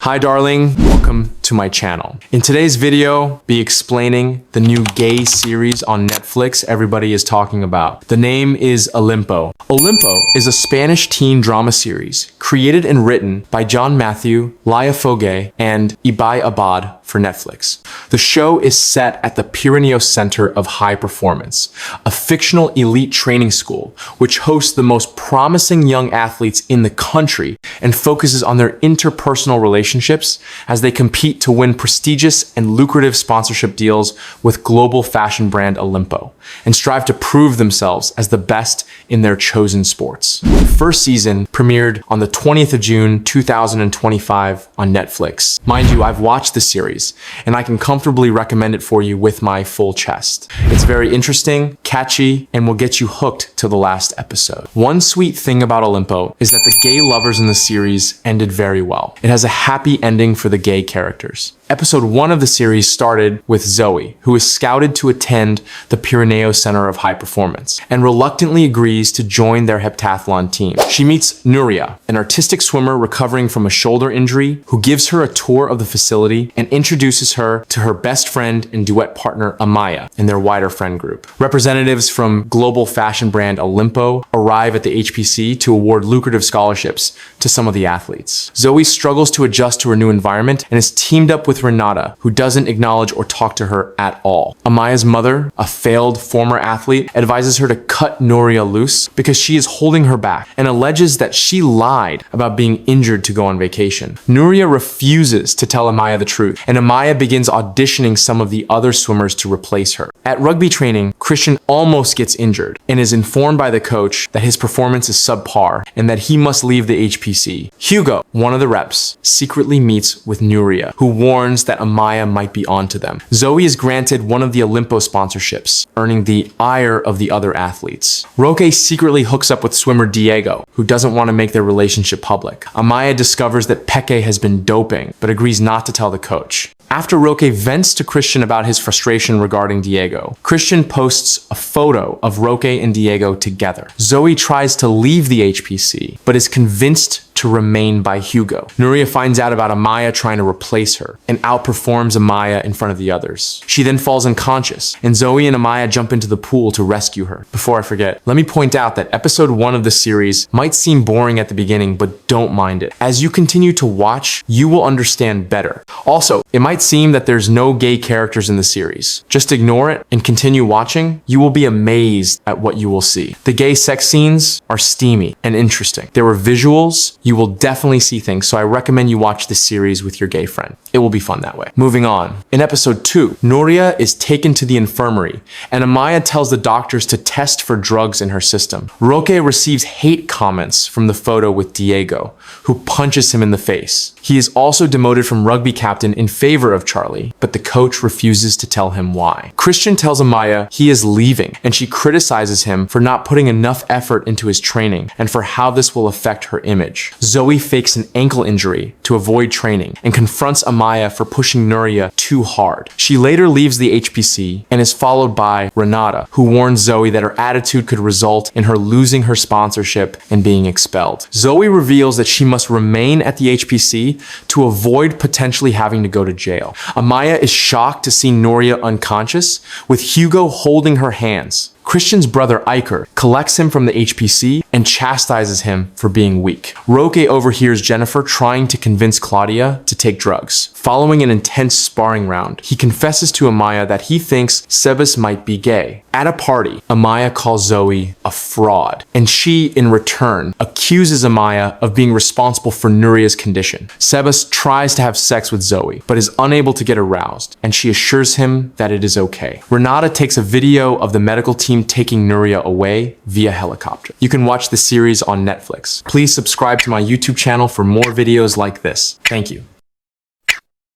Hi darling, welcome to my channel. In today's video, be explaining the new gay series on Netflix everybody is talking about. The name is Olympo. Olympo is a Spanish teen drama series created and written by Jan Matheu, Laia Foguet, and Ibai Abad for Netflix. The show is set at the Pyrenees Center of High Performance, a fictional elite training school which hosts the most promising young athletes in the country and focuses on their interpersonal relationships as they compete to win prestigious and lucrative sponsorship deals with global fashion brand Olympo and strive to prove themselves as the best in their chosen sports. The first season premiered on the 20th of June 2025 on Netflix. Mind you, I've watched the series and I can comfortably recommend it for you with my full chest. It's very interesting, catchy, and will get you hooked till the last episode. One sweet thing about Olympo is that the gay lovers in the series ended very well. It has a happy ending for the gay characters. Episode 1 of the series started with Zoe, who is scouted to attend the Pyrenees Center of High Performance and reluctantly agrees to join their heptathlon team. She meets Nuria, an artistic swimmer recovering from a shoulder injury, who gives her a tour of the facility and introduces her to her best friend and duet partner Amaya in their wider friend group. Representatives from global fashion brand Olympo arrive at the HPC to award lucrative scholarships to some of the athletes. Zoe struggles to adjust to her new environment and is teamed up with Renata, who doesn't acknowledge or talk to her at all. Amaya's mother, a failed former athlete, advises her to cut Nuria loose because she is holding her back and alleges that she lied about being injured to go on vacation. Nuria refuses to tell Amaya the truth, and Amaya begins auditioning some of the other swimmers to replace her. At rugby training, Christian almost gets injured and is informed by the coach that his performance is subpar and that he must leave the HPC. Hugo, one of the reps, secretly meets with Nuria, who warns that Amaya might be onto them. Zoe is granted one of the Olympo sponsorships, earning the ire of the other athletes. Roque secretly hooks up with swimmer Diego, who doesn't want to make their relationship public. Amaya discovers that Peque has been doping, but agrees not to tell the coach. After Roque vents to Christian about his frustration regarding Diego, Christian posts a photo of Roque and Diego together. Zoe tries to leave the HPC, but is convinced to remain by Hugo. Nuria finds out about Amaya trying to replace her and outperforms Amaya in front of the others. She then falls unconscious, and Zoe and Amaya jump into the pool to rescue her. Before I forget, let me point out that episode 1 of the series might seem boring at the beginning, but don't mind it. As you continue to watch, you will understand better. Also, it might seem that there's no gay characters in the series. Just ignore it and continue watching. You will be amazed at what you will see. The gay sex scenes are steamy and interesting. There were visuals. You will definitely see things, so I recommend you watch this series with your gay friend. It will be fun that way. Moving on. In episode 2, Nuria is taken to the infirmary, and Amaya tells the doctors to test for drugs in her system. Roque receives hate comments from the photo with Diego, who punches him in the face. He is also demoted from rugby captain in favor of Charlie, but the coach refuses to tell him why. Christian tells Amaya he is leaving, and she criticizes him for not putting enough effort into his training and for how this will affect her image. Zoe fakes an ankle injury to avoid training and confronts Amaya for pushing Nuria too hard. She later leaves the HPC and is followed by Renata, who warns Zoe that her attitude could result in her losing her sponsorship and being expelled. Zoe reveals that she must remain at the HPC to avoid potentially having to go to jail. Amaya is shocked to see Nuria unconscious, with Hugo holding her hands. Christian's brother Iker collects him from the HPC and chastises him for being weak. Roque overhears Jennifer trying to convince Claudia to take drugs. Following an intense sparring round, he confesses to Amaya that he thinks Sebas might be gay. At a party, Amaya calls Zoe a fraud, and she, in return, accuses Amaya of being responsible for Nuria's condition. Sebas tries to have sex with Zoe, but is unable to get aroused, and she assures him that it is okay. Renata takes a video of the medical team taking Nuria away via helicopter. You can watch the series on Netflix. Please subscribe to my YouTube channel for more videos like this. Thank you.